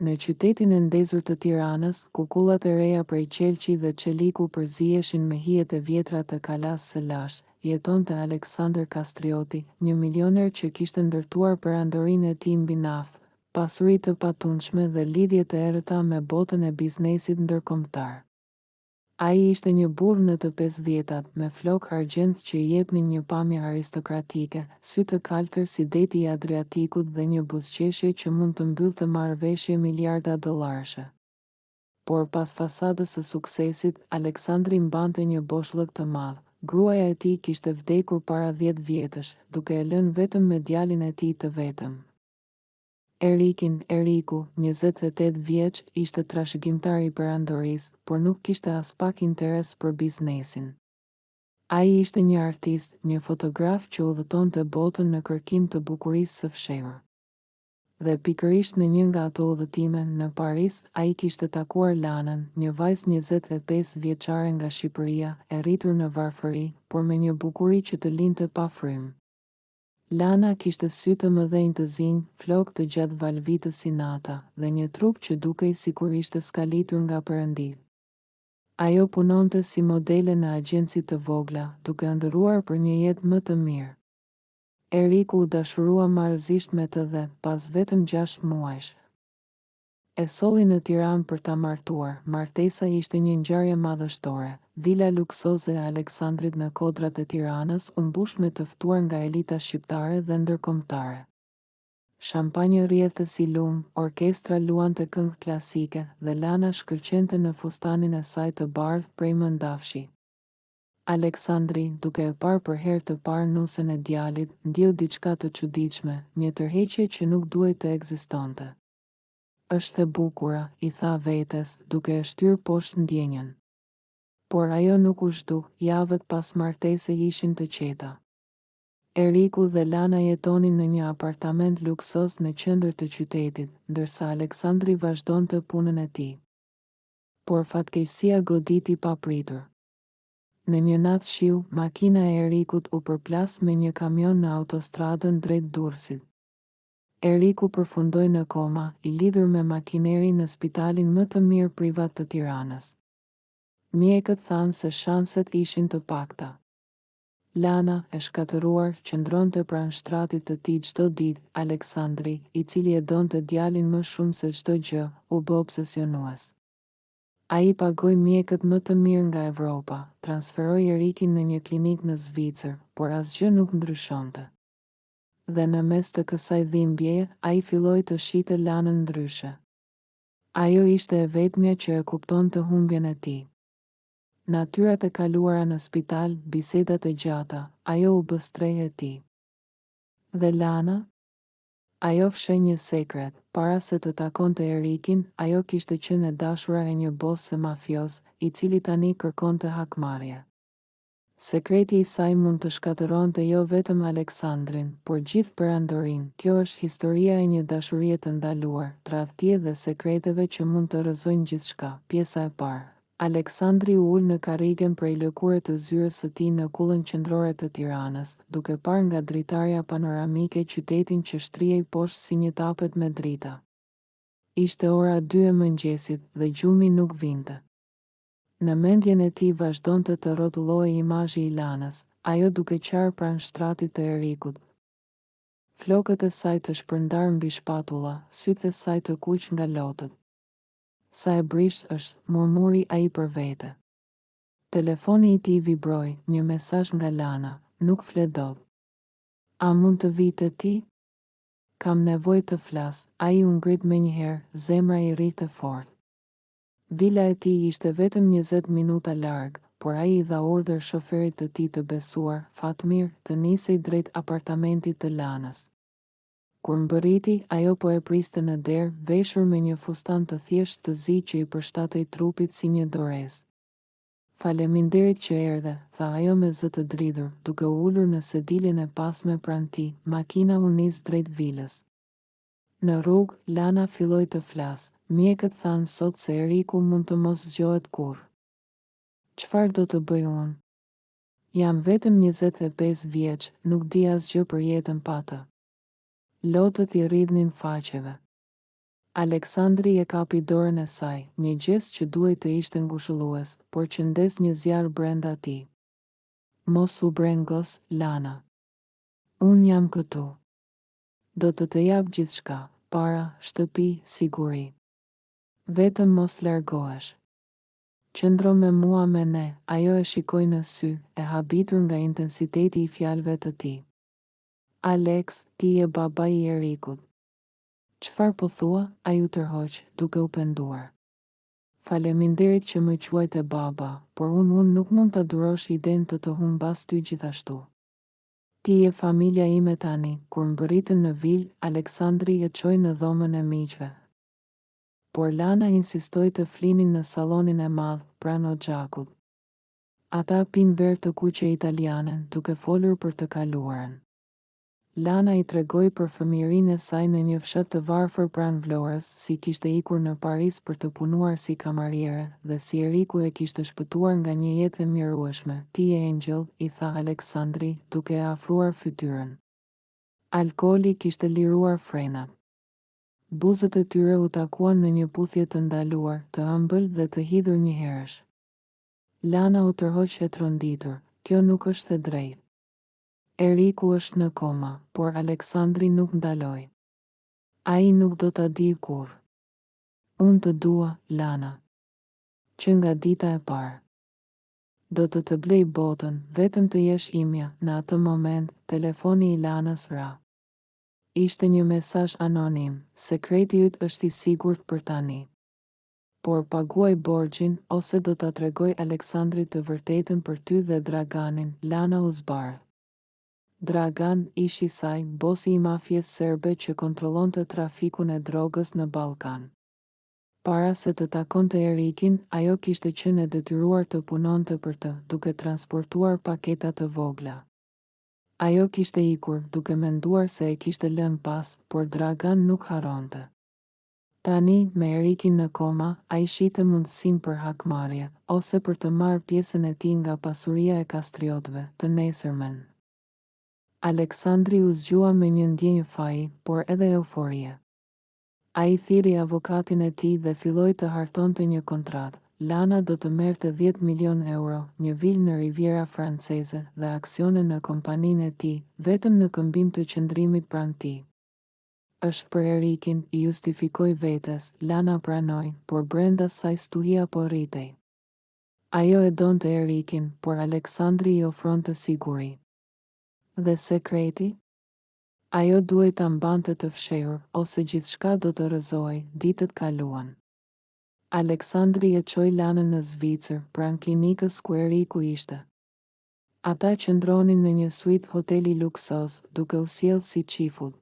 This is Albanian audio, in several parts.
Në qytetin e ndezur të Tiranës, kukullat e reja prej Qelqi dhe Qeliku përzieshin me hijet e vjetra të Kalas së Lash, jetonte Aleksandër Kastrioti, një milioner që kishte ndërtuar perandorinë e tij mbi naftë, pasuri të patundshme dhe lidhje të errëta me botën e biznesit ndërkombëtar. Ai ishte një burr në të 50-tat, me flokë argjend që i jepnin një pamje aristokratike, sy të kaltër si deti i Adriatikut dhe një buzëqeshje që mund të mbyllte marrëveshje miliarda dollarëshe. Por pas fasadës së suksesit, Aleksandri mbante një boshllëk të madh. Gruaja e tij kishte vdekur para 10 vjetësh, duke e lënë vetëm me djalin e tij të vetëm. Eriku, 28 vjeç, ishte trashëgimtar i perandorisë, por nuk kishte as pak interes për biznesin. Ai ishte një artist, një fotograf që udhëtonte botën në kërkim të bukurisë së fshehur. Dhe pikërisht në një nga ato udhëtime në Paris, ai kishte takuar Lanën, një vajzë 25 vjeçare nga Shqipëria, e rritur në varfëri, por me një bukuri që të linte pa frymë. Lana kishte sy të mëdhenj të zinj, flokë të gjatë valvitës si nata, dhe një trup që dukej sikur ishte skalitur nga Perëndit. Ajo punonte si modele në agjenci të vogla, duke ëndërruar për një jetë më të mirë. Eriku u dashurua marrëzisht me të dhe, pas vetëm 6 muajsh, e solli në Tiranë për ta martuar. Martesa ishte një ngjarje madhështore. Vila luksoze e Aleksandrit në kodrat e Tiranës u mbush me të ftuar nga elita shqiptare dhe ndërkombëtare. Shampanjë rrjedhte si lum, orkestra luante këngë klasike dhe Lana shkëlqente në fustanin e saj të bardhë prej mëndafshi. Aleksandri, duke e parë për herë të parë nusen e djalit, ndjeu diçka të çuditshme, një tërheqje që nuk duhej të ekzistonte. Është e bukura, i tha vetes, duke e shtyr poshtë ndjenjën. Por ajo nuk u zhduk, javët pas martese ishin të qeta. Eriku dhe Lana jetonin në një apartament luksos në qendër të qytetit, ndërsa Aleksandri vazhdonte punën e tij. Por fatkeqësia goditi papritur. Në një natë shiu, makina e Erikut u përplas me një kamion në autostradën drejt Durrësit. Eriku përfundoi në koma, i lidhur me makineri në spitalin më të mirë privat të Tiranës. Mjekët thanë se shanset ishin të pakta. Lana, e shkatëruar, qëndronte pranë shtratit të tij çdo ditë. Aleksandri, i cili e donte djalin më shumë se çdo gjë, u bë obsesionues. Ai pagoi mjekët më të mirë nga Evropa, transferoi Erikin në një klinikë në Zvicër, por asgjë nuk ndryshonte. Dhe në mes të kësaj dhimbjeje, ai filloi të shite Lanën ndryshe. Ajo ishte e vetmja që e kuptonte humbjen e tij. Natyrat e kaluara në spital, bisedat e gjata, ajo u bë streha e tij. Dhe Lana? Ajo fsheh një sekret. Para se të takonte Erikin, ajo kishte qenë e dashura e një bosë mafioz, i cili tani kërkonte hakmarrje. Sekreti i saj mund të shkatëronte jo vetëm Aleksandrin, por gjithë perandorinë. Kjo është historia e një dashurie të ndaluar, tradhtie dhe sekreteve që mund të rrëzojnë gjithçka. Pjesa e parë. Aleksandri u ul në karrigen prej lëkure të zyrës së tij në kullën qendrore të Tiranës, duke parë nga dritarja panoramike qytetin që shtrihej poshtë si një tapet me drita. Ishte ora 2 e mëngjesit dhe gjumi nuk vinte. Në mendjen e tij vazhdonte të rrotullohej imazhi i Lanës, ajo duke qarë pranë shtratit të Erikut. Flokët e saj të shpërndar mbi shpatulla, sytë e saj të kuq nga lotët. Sa e brisht është, murmuri ai për vete. Telefoni i tij vibroi, një mesazh nga Lana, nuk flet dot. A mund të vi te ti? Kam nevojë të flas. Ai u ngrit menjëherë, zemra i rrite fort. Vila e tij ishte vetëm 20 minuta larg, por ai i dha urdhër shoferit të tij të besuar, Fatmir, të nisej drejt apartamentit të Lanës. Kur mbërriti, ajo po e priste në derë, veshur me një fustan të thjeshtë të zi që i përshtatej trupit si një dorez. Faleminderit që erdhe, tha ajo me zë të dridhur, duke u ulur në sediljen e pasme pranë tij. Makina u nis drejt vilës. Në rrugë, Lana filloi të flasë. Mjekët thanë sot se Eriku mund të mos zgjohet kurrë. Çfarë do të bëj unë? Jam vetëm 25 vjeç, nuk di asgjë për jetën pa të. Lotët i rridhnin faqeve. Aleksandri e kapi dorën e saj, një gjest që duhej të ishte ngushëllues, por që ndes një zjarr brenda tij. Mos u brengos, Lana. Unë jam këtu. Do të jap gjithçka, para, shtëpi, siguri. Vetëm mos largohesh. Qëndro me mua me ne, ajo e shikoi në sy, e habitur nga intensiteti i fjalëve të tij. Alex, ti je baba i Erikut. Çfarë po thua? Ai u tërhoq, duke u penduar. Faleminderit që më quajte baba, por unë nuk mund ta durosh idenë të humbas ty gjithashtu. Ti je familja ime tani. Kur mbërritën në vilë, Aleksandri e çoi në dhomën e miqve. Por Lana insistoi të flinin në sallonin e madh, pranë xhakut. Ata pinë verë të kuqe italiane, duke folur për të kaluarën. Lana i tregoi për fëmijërinë e saj në një fshat të varfër pranë Vlorës, si kishte ikur në Paris për të punuar si kamariere, dhe si Eriku e kishte shpëtuar nga një jetë e mjerueshme. Ti je Angel, i tha Aleksandri, duke e afruar fytyrën. Alkooli kishte liruar frenat. Buzët e tyre u takuan në një puthje të ndaluar, të ëmbël dhe të hidhur një herësh. Lana u tërhoq e tronditur. Kjo nuk është e drejtë. Eriku është në koma, por Aleksandri nuk ndaloi. Ai nuk do ta di kurrë. Unë të dua, Lana. Që nga dita e parë. Do të blej botën, vetëm të jesh imja. Në atë moment, telefoni i Lanës ra. Ishte një mesazh anonim, sekreti yt është i sigurt për tani. Por paguaj borxhin, ose do ta tregoj Aleksandrit të vërtetën për ty dhe Draganin. Lana u zbardh. Dragan, ishi saj, bosi i mafjes serbe që kontrollonte trafikun e drogës në Ballkan. Para se të takonte Erikin, ajo kishte qenë e detyruar të punonte për të, duke transportuar paketa të vogla. Ajo kishte ikur, duke menduar se e kishte lënë pas, por Dragan nuk haronte. Tani, me Erikin në koma, ai shite mundësinë për hakmarrje, ose për të marrë pjesën e tij nga pasuria e kastriotëve, të nesërmen. Aleksandri u zgjua me një ndjenjë faji, por edhe euforie. Ai thiri avokatin e tij dhe filloi të hartonte një kontratë. Lana do të merrte 10 milion euro, një vilë në Riviera Franceze dhe aksione në kompaninë e tij, vetëm në këmbim të qëndrimit pranë tij. Është për Erikin, i justifikoi vetes. Lana pranoi, por brenda saj stuhia po rritej. Ajo e donte Erikin, por Aleksandri i ofronte siguri. Dhe sekreti? Ajo duhej ta mbante të fshehur, ose gjithçka do të rrëzohej. Ditët kaluan. Aleksandri e çoi Lanën në Zvicër, pranë klinikës ku Eriku ishte. Ata qëndronin në një suite hoteli luksoz, duke u sjellë si qifull.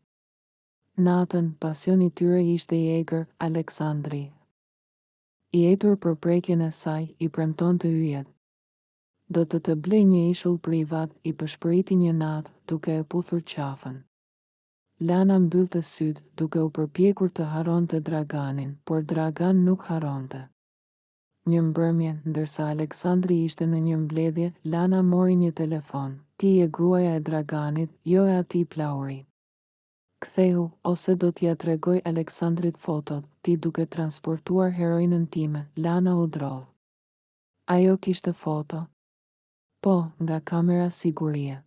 Natën, pasioni i tyre ishte i egër. Aleksandri, i etur për prekjen e saj, i premtonte yjet. Do të blej një ishull privat, i përshpëriti një natë, duke e puthur qafën. Lana mbyllte sytë, duke u përpjekur të haronte Draganin, por Dragan nuk haronte. Një mbrëmje, ndërsa Aleksandri ishte në një mbledhje, Lana mori një telefon. Ti je gruaja e Draganit, jo e atij plauri. Kthehu, ose do t'ja tregoj Aleksandrit fotot, ti duke transportuar heroinën time. Lana u drodh. Ajo kishte foto? Po, nga kamera sigurie.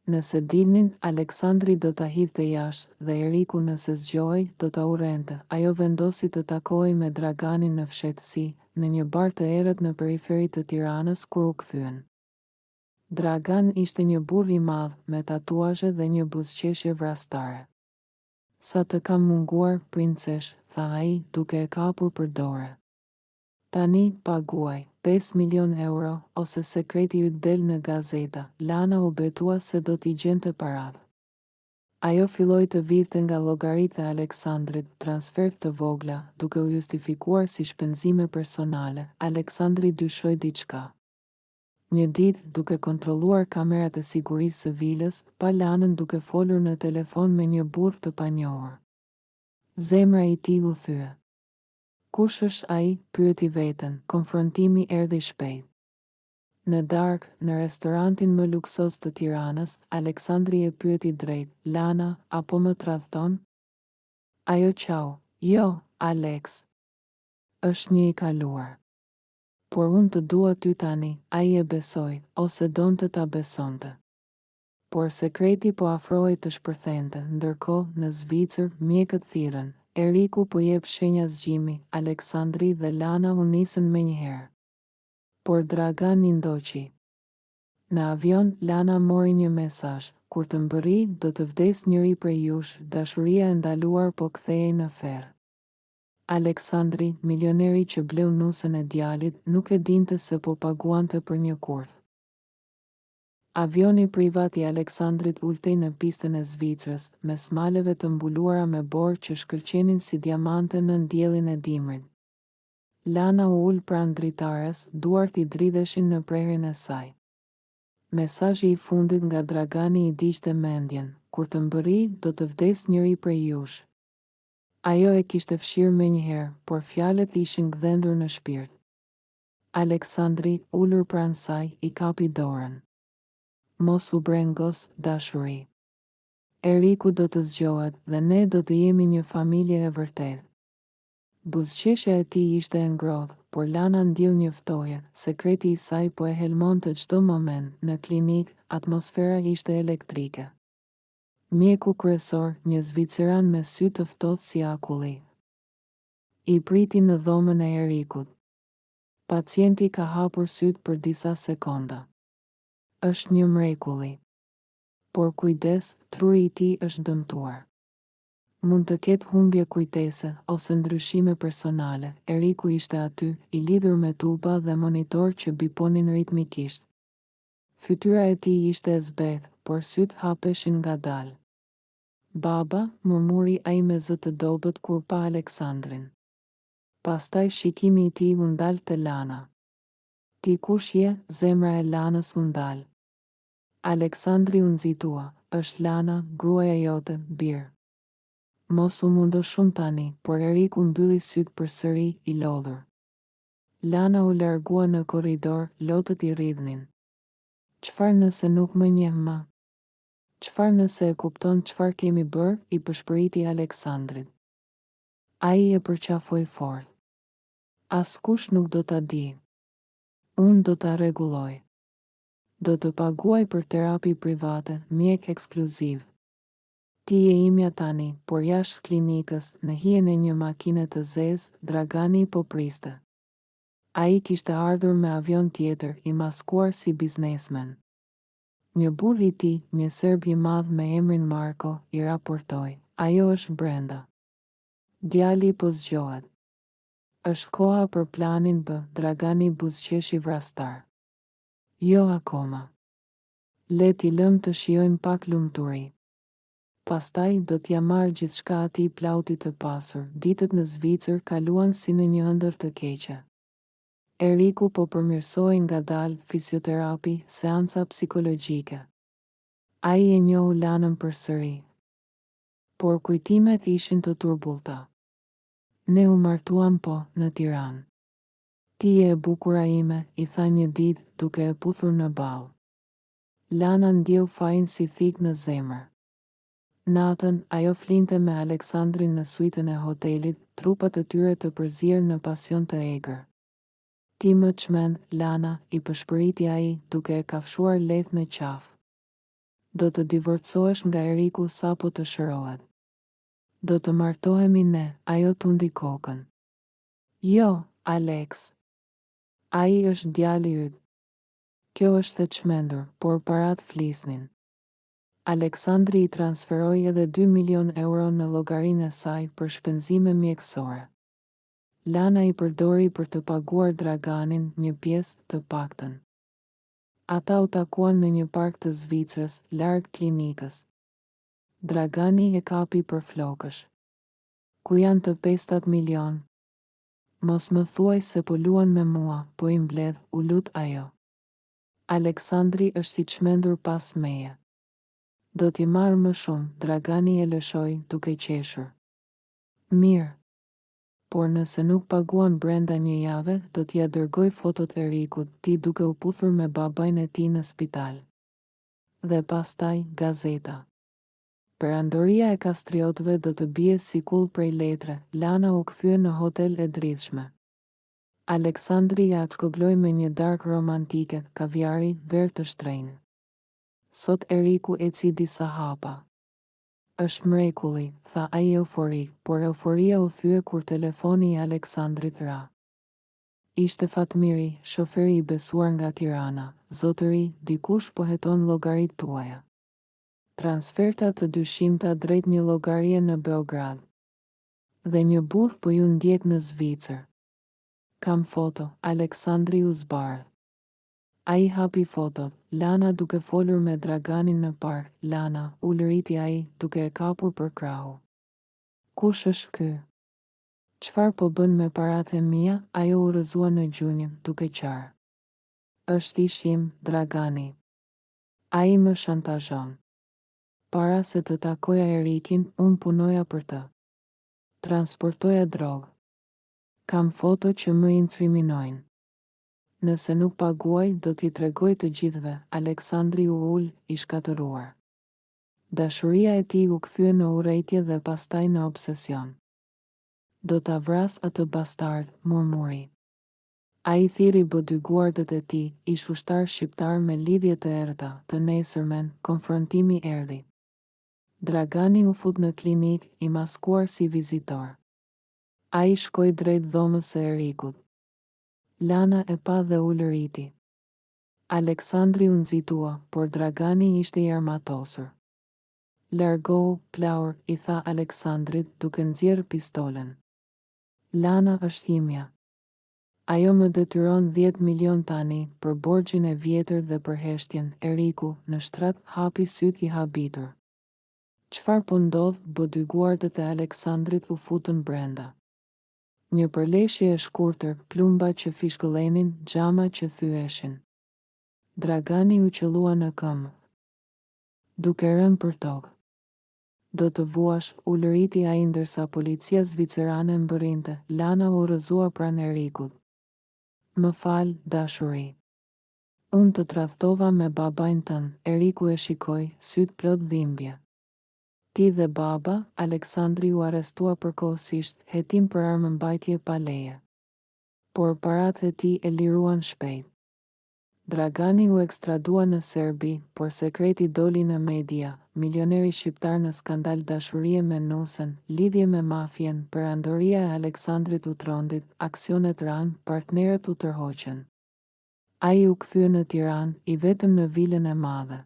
Nëse dilnin, Aleksandri do ta hidhte jashtë dhe Eriku nëse zgjohej, do ta urrente. Ajo vendosi të takohej me Draganin në fshehtësi, në një bar të errët në periferi të Tiranës kur u kthyen. Dragan ishte një burr i madh, me tatuazhe dhe një buzëqeshje vrastare. Sa të kam munguar, princesh, tha ai, duke e kapur për dorë. Tani, paguaj, 5 milion euro, ose sekreti yt del në gazeta. Lana u betua se do t'i gjente paratë. Ajo filloi të vidhte nga llogaritë e Aleksandrit, transfert të vogla, duke u justifikuar si shpenzime personale. Aleksandri dyshoi diçka. Një ditë, duke kontrolluar kamerat e sigurisë së vilës, pa Lanën duke folur në telefon me një burr të panjohur. Zemra i tij u thye. Kush është ai? Pyeti veten. Konfrontimi erdhi shpejt. Në darkë, në restorantin më luksoz të Tiranës, Aleksandri e pyeti drejt. Lana, apo më tradhton? Ajo qau, Jo, Alex. Është një i kaluar. Por unë të dua ty tani, ai e besoi, ose donte ta besonte. Por sekreti po afrohej të shpërthente, ndërkohë në Zvicër mjekët thirrën. Eriku po jep shenja zgjimi, Aleksandri dhe Lana u nisën menjëherë. Por Dragani ndoqi. Në avion, Lana mori një mesazh: kur të mbërri, do të vdes njëri prej jush, dashuria e ndaluar po kthehej në ferr. Aleksandri, milioneri që bleu nusën e djalit, nuk e dinte se po paguante për një kurth. Avioni privat i Aleksandrit ultej në pistën e Zvicrës, mes maleve të mbuluara me borë që shkëlqenin si diamante në diellin e dimrit. Lana u ul pranë dritares, duart i dridheshin në prerjen e saj. Mesazhi i fundit nga Dragani i digjte mendjen: kur të mbërri, do të vdes njëri prej jush. Ajo e kishte fshirë menjëherë, por fjalët ishin gdhendur në shpirt. Aleksandri, ulur pranë saj, i kapi dorën. Mos u brengos, dashuri. Eriku do të zgjohet dhe ne do të jemi një familje e vërtetë. Buzëqeshja e tij ishte e ngrohtë, por Lana ndjeu një ftoje, sekreti i saj po e helmonte çdo moment. Në klinik, atmosfera ishte elektrike. Mjeku kryesor, një zviceran me sy të ftohtë si akulli, i priti në dhomën e Erikut. Pacienti ka hapur syt për disa sekonda. Është një mrekulli. Por kujdes, truri i tij është dëmtuar. Mund të ketë humbje kujtese ose ndryshime personale. Eriku ishte aty, i lidhur me tuba dhe monitor që biponin ritmikisht. Fytyra e tij ishte e zbethë, por syt hapeshin ngadalë. Baba, murmuri ai me zë të dobët kur pa Aleksandrin. Pastaj shikimi i tij u ndal te Lana. Ti kush je? Zemra e Lanës u ndal. Aleksandri u nxitua. Është Lana, gruaja jote, birë. Mos u mundo shumë tani, por Eriku mbylli syt përsëri, i lodhur. Lana u largua në korridor, lotët i rridhnin. Çfarë nëse nuk më njeh më? Çfarë nëse e kupton çfarë kemi bërë? I përshpëriti Aleksandrit. Ai e përqafoi fort. Askush nuk do ta di. Unë do ta rregulloj. Do të paguaj për terapi private, mjek ekskluziv. Ti je imja tani, por jashtë klinikës, në hijen e një makine të zezë, Dragani po priste. Ai kishte ardhur me avion tjetër, i maskuar si biznesmen. Një burr i tij, një serb i madh me emrin Marko, i raportoi: ajo është brenda. Djali po zgjohet. Është koha për planin B, Dragani buzëqeshi vrastar. Jo akoma. Le t'i lëm të shijojmë pak lumturi. Pastaj do t'ja marrë gjithçka atij plautit të pasur. Ditët në Zvicër kaluan si në një ëndër të keqe. Eriku po përmirësoi ngadalë, fisioterapi, seanca psikologjike. Ai e njohu Lanën përsëri. Por kujtimet ishin të turbullta. Ne u martuam në Tiranë. Ti je e bukura ime, i tha një ditë, duke e puthur në ballë. Lana ndjeu fajin si thik në zemër. Natën, ajo flinte me Aleksandrin në suitën e hotelit, trupat e tyre të përzierë në pasion të egër. Ti më çmend, Lana, i përshpëriti ai, duke e kafshuar lehtë në qafë. Do të divorcohesh nga Eriku sapo të shërohet. Do të martohemi ne, ajo tundi kokën. Jo, Alex. Ai është djali yt. Kjo është e çmendur, por parat flisnin. Aleksandri i transferoi edhe 2 milion euro në llogarinë e saj për shpenzime mjekësore. Lana i përdori për të paguar Draganin një pjesë të paktën. Ata u takuan në një park të Zvicrës, larg klinikës. Dragani e kapi për flokësh. Ku janë të 5 milion? Mos më thuaj se po luan me mua, po i mbledh, u lut ajo. Aleksandri është i çmendur pas meje. Do t'i marrë më shumë, Dragani e lëshoi duke qeshur. Mirë. Por nëse nuk paguan brenda një jave, do t'ja dërgoj fotot e Erikut, ti duke u puthur me babajnë e tij në spital. Dhe pastaj, gazeta. Perandoria e kastriotëve do të bie si kull prej letre, Lana u kthye në hotel e dridhshme. Aleksandri ja shkogloi me një darkë romantike, kaviari, verë të shtrenjtë. Sot Eriku eci disa hapa. Është mrekulli, tha ai euforik, por euforia u thye kur telefoni i Aleksandrit ra. Ishte Fatmiri, shoferi i besuar nga Tirana. Zotëri, dikush po heton llogaritë tuaja. Transferta të dyshimta drejt një llogarie në Beograd. Dhe një burr po ju ndjek në Zvicër. Kam foto, Aleksandri u zbardh. Ai hapi fotot, Lana duke folur me Draganin në park, Lana, u lëriti ai, duke e kapur për krahu. Kush është ky? Çfarë po bën me paratë e mia? Ajo u rrëzua në gjunjë, duke qarë. Është ish im, Dragani. Ai më shantazhon. Para se të takoja Erikin, unë punoja për të. Transportoja drogë. Kam foto që më incriminojnë. Nëse nuk paguaj, do t'i tregoj të gjithëve, Aleksandri u ul, i shkatëruar. Dashuria e tij u kthye në urrejtje dhe pastaj në obsesion. Do ta vras atë bastard, murmuri. Ai thirri bodyguardët e tij, ish ushtar shqiptar me lidhje të errëta, të nesërmen, konfrontimi erdhi. Dragani u fut në klinik, i maskuar si vizitor. Ai shkoi drejt dhomës së Erikut. Lana e pa dhe u lëriti. Aleksandri u nxitua, por Dragani ishte i armatosur. Largohu, plaur, i tha Aleksandrit duke nxjerrë pistolen. Lana është imja. Ajo më detyron 10 milion tani për borxhin e vjetër dhe për heshtjen. Eriku, në shtrat, hapi syt i habitur. Çfarë po ndodh? Bodyguardët e Aleksandrit u futën brenda. Një përleshje e shkurtër, plumba që fishkëllenin, xhama që thyeshin. Dragani u qellua në këmbë. Duke rënë për tokë. Do të vuash, u lëriti ai ndërsa policia zvicerane mbërrinte. Lana u rrëzua pranë Erikut. Më fal, dashuri. Unë të tradhtova me babain tënd. Eriku e shikoi, syt plot dhimbje. Ti dhe baba, Aleksandri u arrestua përkohësisht, hetim për armëmbajtje pa leje. Por paratë e tij e liruan shpejt. Dragani u ekstradua në Serbi, por sekreti doli në media. Milioneri shqiptar në skandal, dashurie me nusën, lidhje me mafien, perandoria e Aleksandrit u trondit, aksionet ran, partnerët u tërhoqën. Ai u kthye në Tiranë, i vetëm në vilën e madhe.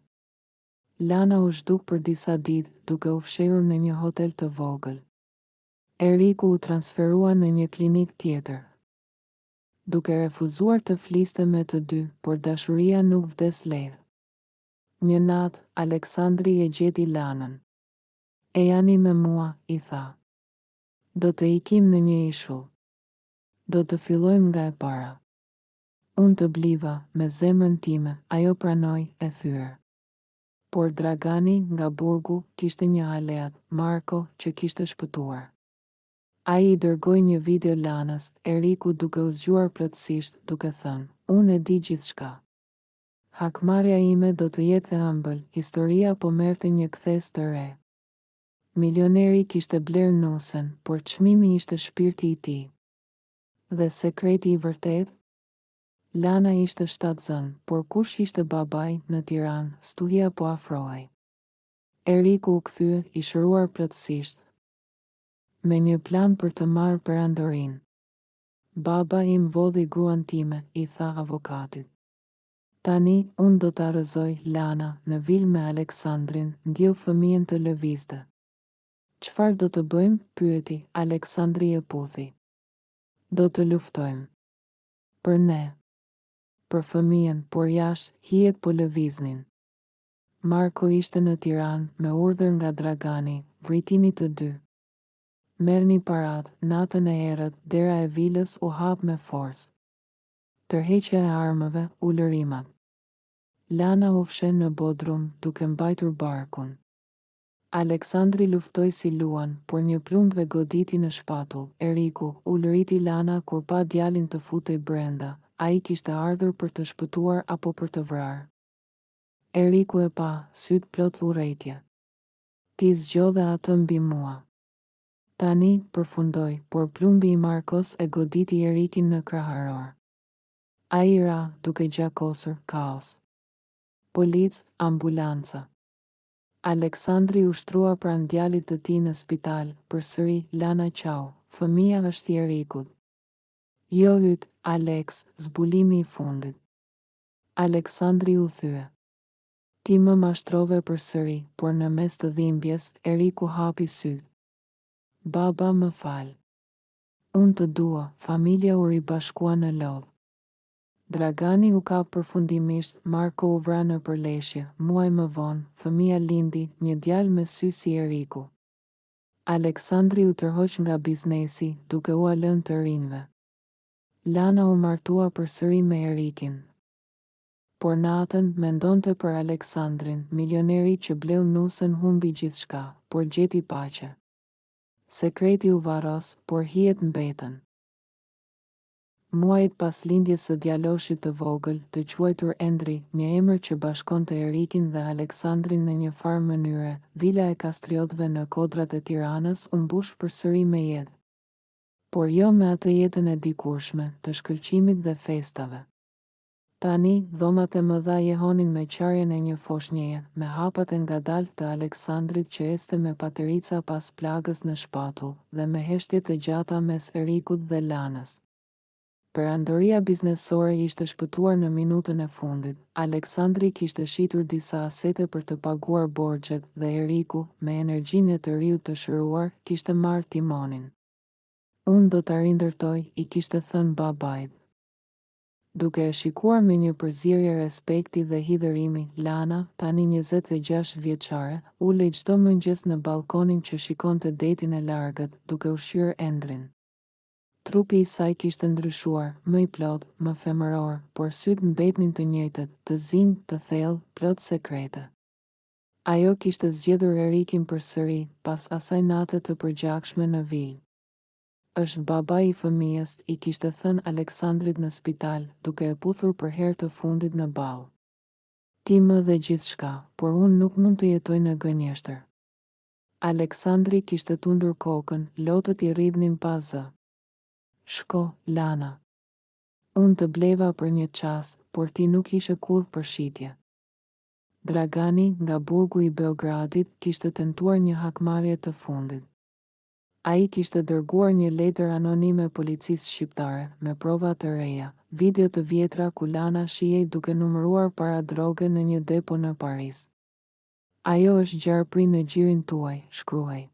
Lana u zhduk për disa ditë, duke u fshehur në një hotel të vogël. Eriku u transferua në një klinik tjetër. Duke refuzuar të fliste me të dy, por dashuria nuk vdes lehtë. Një natë, Aleksandri e gjeti Lanën. E jani me mua, i tha. Do të ikim në një ishull. Do të fillojmë nga e para. Unë të bliva, me zemrën time, ajo pranoi, e thyer. Por Dragani, nga burgu, kishte një aleat, Marko, që kishte shpëtuar. Ai i dërgoi një video Lanës, Eriku duke u zgjuar plotësisht, duke thënë, unë e di gjithçka. Hakmarrja ime do të jetë e ëmbël, historia po merrte një kthes të re. Milioneri kishte bler nusën, por çmimi ishte shpirti i tij. Dhe sekreti i vërtet? Lana ishte shtatzën, por kush ishte babai në Tiranë? Studia po afrohej. Eriku u kthye, i shëruar plotësisht, me një plan për të marrë perandorinë. Baba im vodhi gruan time, i tha avokatit. Tani, unë do ta rrëzoj, Lana, në vilë me Aleksandrin, ndjeu fëmijën të lëvizte. Çfarë do të bëjmë? Pyeti, Aleksandri e puthi. Do të luftojmë. Për ne. Për fëmijën, por jashtë, hijet po lëviznin. Marko ishte në Tiranë, me urdhër nga Dragani, vritini të dy. Merrni paratë, natën e errët, dera e vilës u hap me forcë. Tërheqja e armëve, ulërimat. Lana u fshen në Bodrum, duke mbajtur barkun. Aleksandri luftoi si luan, por një plumb e goditi në shpatull. Eriku, u lëriti Lana kur pa djalin të futej brenda. Ai kishte ardhur për të shpëtuar apo për të vrarë. Eriku e pa, syt plot urrejtje. Ti zgjodhe atë mbi mua. Tani, përfundoi, por plumbi i Markos e goditi Erikin në kraharor. Ai ra, duke gjakosur, kaos. Policë, ambulanca. Aleksandri ushtrua pranë djalit të tij në spital, përsëri, Lana qau, fëmia është i Erikut. Jo yt, Alex, zbulimi i fundit. Aleksandri u thye. Ti më mashtrove përsëri, por në mes të dhimbjes, Eriku hapi syt. Baba më fal. Unë të dua, familja u ribashkua në lodh. Dragani u kap përfundimisht, Marko u vra në përleshje, muaj më vonë, fëmia lindi, një djalë me sy si Eriku. Aleksandri u tërhoq nga biznesi, duke u lënë të rinjve. Lana u martua përsëri me Erikin. Por natën mendonte për Aleksandrin, milioneri që bleu nusën humbi gjithçka, por gjeti paqe. Sekreti u varros, por hijet mbetën. Muajt pas lindjes së djaloshit të vogël, të quajtur Endri, një emër që bashkonte Erikin dhe Aleksandrin në një farë mënyre, vila e Kastriotëve në kodrat e Tiranës u mbush përsëri me jetë. Por jo me atë jetën e dikurshme, të shkëlqimit dhe festave. Tani, dhomat e mëdha jehonin me qarjen e një foshnjeje, me hapat e ngadaltë të Aleksandrit që ecte me paterica pas plagës në shpatull, dhe me heshtjet e gjata mes Erikut dhe Lanës. Perandoria biznesore ishte shpëtuar në minutën e fundit. Aleksandri kishte shitur disa asete për të paguar borxhet dhe Eriku, me energjinë e të riut të shëruar, kishte marrë timonin. Unë do ta rindërtoj, i kishte thënë babait. Duke e shikuar me një përzierje respekti dhe hidhërimi, Lana, tani 26 vjeçare, ulej çdo mëngjes në balkonin që shikonte detin e largët, duke ushqyer Endrin. Trupi i saj kishte ndryshuar, më i plot, më femëror, por syt mbetnin të njëjtët, të zinj, të thellë, plot sekrete. Ajo kishte zgjedhur Erikin përsëri, pas asaj nate të përgjakshme në vijë. Është babai i fëmijës, i kishte thënë Aleksandrit në spital, duke e puthur për herë të fundit në ball. Ti më dhe gjithçka, por unë nuk mund të jetoj në gënjeshtër. Aleksandri kishte tundur kokën, lotët i rridhnin pa zë. Shko, Lana. Unë të bleva për një çast, por ti nuk ishe kurrë për shitje. Dragani, nga burgu i Beogradit, kishte tentuar një hakmarrje të fundit. Ai kishte dërguar një letër anonime policisë shqiptare, me prova të reja, video të vjetra ku Lana shihej duke numëruar para droge në një depo në Paris. Ajo është gjarpri në gjirin tuaj, shkruaj.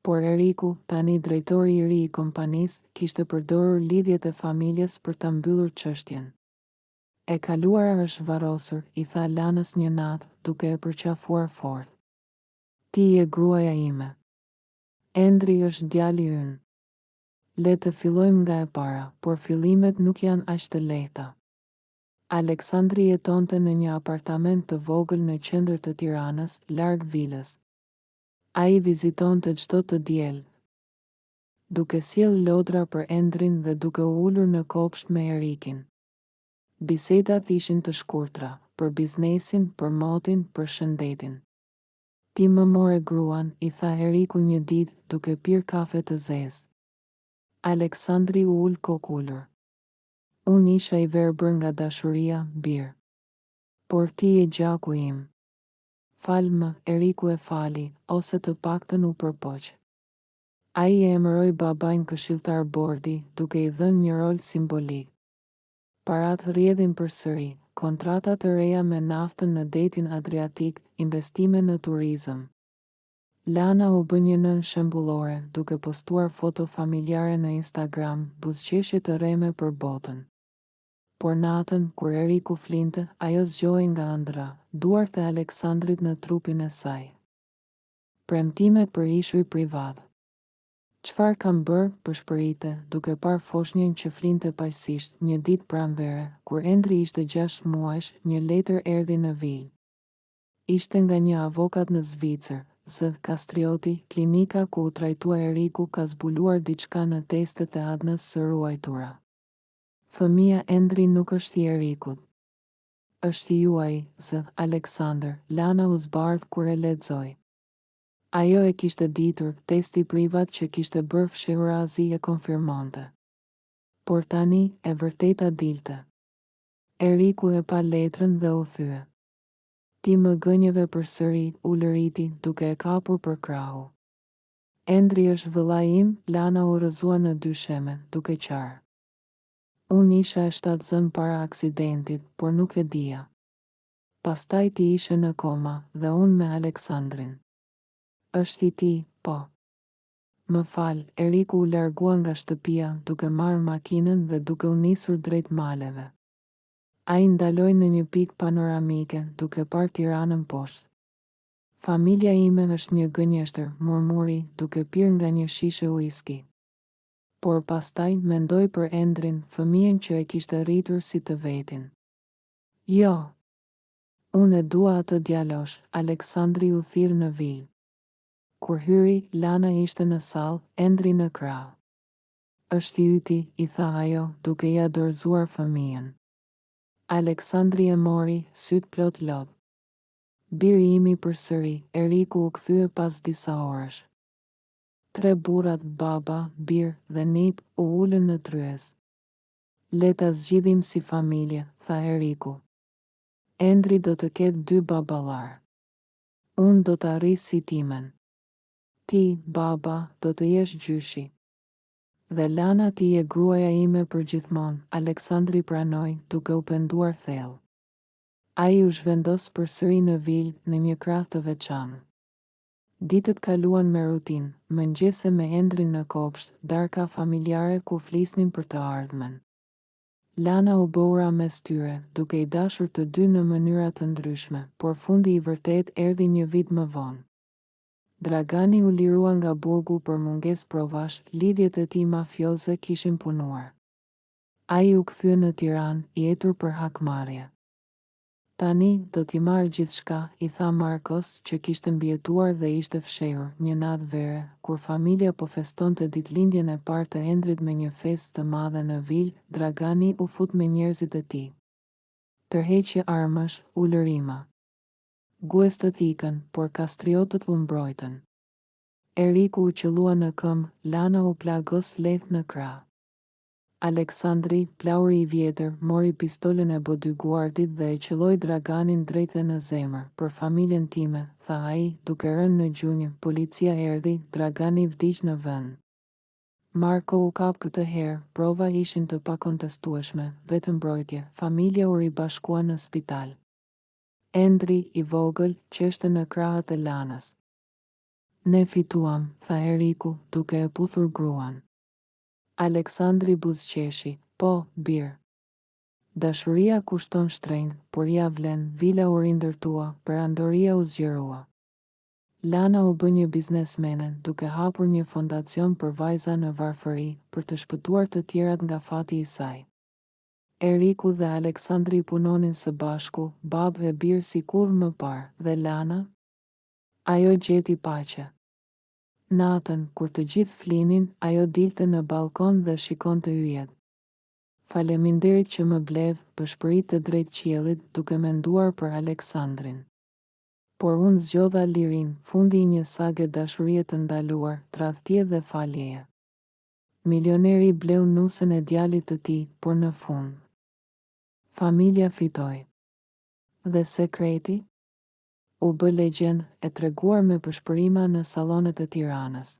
Por Eriku, tani drejtori i ri i kompanisë, kishte përdorur lidhjet e familjes për ta mbyllur çështjen. E kaluara është varrosur, i tha Lanës një natë, duke e përqafuar fort. Ti je gruaja ime. Endri është djali ynë. Le të fillojmë nga e para, por fillimet nuk janë aq të lehta. Aleksandri jetonte në një apartament të vogël në qendër të Tiranës, larg vilës. Ai vizitonte çdo të diel, duke sjell lodra për Endrin dhe duke u ulur në kopsht me Erikin. Bisedat ishin të shkurtra, për biznesin, për motin, për shëndetin. Ti më more gruan, i tha Eriku një ditë, duke pirë kafe të zezë. Aleksandri u ul kokullur. Unë isha i verbër nga dashuria, birë. Por ti je gjaku im. Falë, Eriku e fali, ose të paktën u përpoq. Ai e emëroi babain këshilltar Bordi, duke i dhënë një rol simbolik. Parat rrjedhin përsëri, kontrata të reja me naftën në detin Adriatik, investime në turizëm. Lana u bë një nën shembullore, duke postuar foto familjare në Instagram, buzëqeshje të reme për botën. Por natën, kur Eriku flinte, ajo zgjohej nga ëndra, duart e Aleksandrit në trupin e saj. Premtimet për ishuj privat. Çfarë kam bërë, përshpërite, duke parë foshnjën që flinte paqësisht, një ditë pranvere, kur Endri ishte 6 muajsh, një letër erdhi në vijë. Ishte nga një avokat në Zvicër, Z. Kastrioti, klinika ku u trajtua Eriku ka zbuluar diçka në testet e adnës së ruajtura. Fëmia Endri nuk është i Erikut. Është i juaj, Z. Aleksandër, Lana u zbardh kur e lexoi. Ajo e kishte ditur, testi privat që kishte bërë fshehurazi e konfirmonte. Por tani, e vërteta dilte. Eriku e pa letrën dhe u thye. Ti më gënjeve përsëri, u lëriti, duke e kapur për krahu. Endri është vëllai im, Lana u rrëzua në dysheme, duke qarë. Unë isha e 7 zënë para aksidentit, por nuk e dija. Pastaj ti ishe në koma, dhe unë me Aleksandrin. Është i ti, po. Më fal, Eriku u largua nga shtëpia, duke marrë makinën dhe duke u nisur drejt maleve. Ai ndaloi në një pikë panoramike, duke parë Tiranën poshtë. Familja ime është një gënjeshtër, murmuri, duke pirë nga një shishe uiski. Por pastaj mendoi për Endrin, fëmijën që e kishte rritur si të vetin. Jo. Unë e dua atë djalosh, Aleksandri u thirr në vijë. Kur hyri, Lana ishte në sallë, Endri në krah. Është i yti, i tha ajo, duke ia dorëzuar fëmijën. Aleksandri e mori, syt plot lodh. Biri imi përsëri, Eriku u kthye pas disa orësh. 3 burrat, baba, bir dhe nip, u ulën në tryez. Le ta zgjidhim si familje, tha Eriku. Endri do të ketë 2 baballar. Unë do të arris si timen. Ti, baba, do të jesh gjyshi. Dhe Lana ti e gruaja ime për gjithmonë, Aleksandri pranoi, duke u penduar thellë. Ai u zhvendos përsëri në vilë, në një krah të veçantë. Ditët kaluan me rutinë, mëngjese me Endrin në kopsht, darka familjare ku flisnin për të ardhmen. Lana u bëura mes tyre, duke i dashur të dy në mënyra të ndryshme, por fundi i vërtet erdhi një vit më vonë. Dragani u lirua nga burgu për mungesë provash, lidhjet e tij mafioze kishin punuar. Ai u kthye në Tiranë, i etur për hakmarrje. Tani do t'i marr gjithçka, i tha Markos, që kishte mbijetuar dhe ishte fshehur, një natë vere, kur familja po festonte ditëlindjen e parë të Endrit me një festë të madhe në vilë, Dragani u fut me njerëzit e tij. Tërheqje armësh, ulërima. Guestët ikën, por kastriotët u mbrojtën. Eriku u qëllua në këmbë, Lana u plagos lehtë në krah. Aleksandri, plauri i vjetër, mori pistolën e bodyguardit dhe e qëlloi Draganin drejtë në zemër. Për familjen time, tha ai, duke rënë në gjunjë, policia erdhi, Dragani vdiq në vend. Marko u kap këtë herë, prova ishin të pakontestueshme, vetëm mbrojtje, familja u ribashkua në spital. Endri, i vogël, qeshte në krahët e Lanës. Ne fituam, tha Eriku, duke e puthur gruan. Aleksandri buzëqeshi, po, bir. Dashuria kushton shtrenjtë, por ja vlen, vila u rindërtua, perandoria u zgjerua. Lana u bë një biznesmene, duke hapur një fondacion për vajza në varfëri, për të shpëtuar të tjerat nga fati i saj. Eriku dhe Aleksandri punonin së bashku, babë e birë si kur më parë, dhe Lana? Ajo gjeti paqe. Natën, kur të gjithë flinin, ajo dilte në balkon dhe shikon të yjet. Faleminderit që më blev, pëshpërit të drejt qiellit, duke menduar për Aleksandrin. Por unë zgjodha lirin, fundi i një sage dashurie të ndaluar, tradhtie dhe faljeje. Milioneri bleu nusën e djalit të tij, por në fund familja fitoi. Dhe sekreti? U bë legjend, e treguar me pëshpërima në sallonet e Tiranës.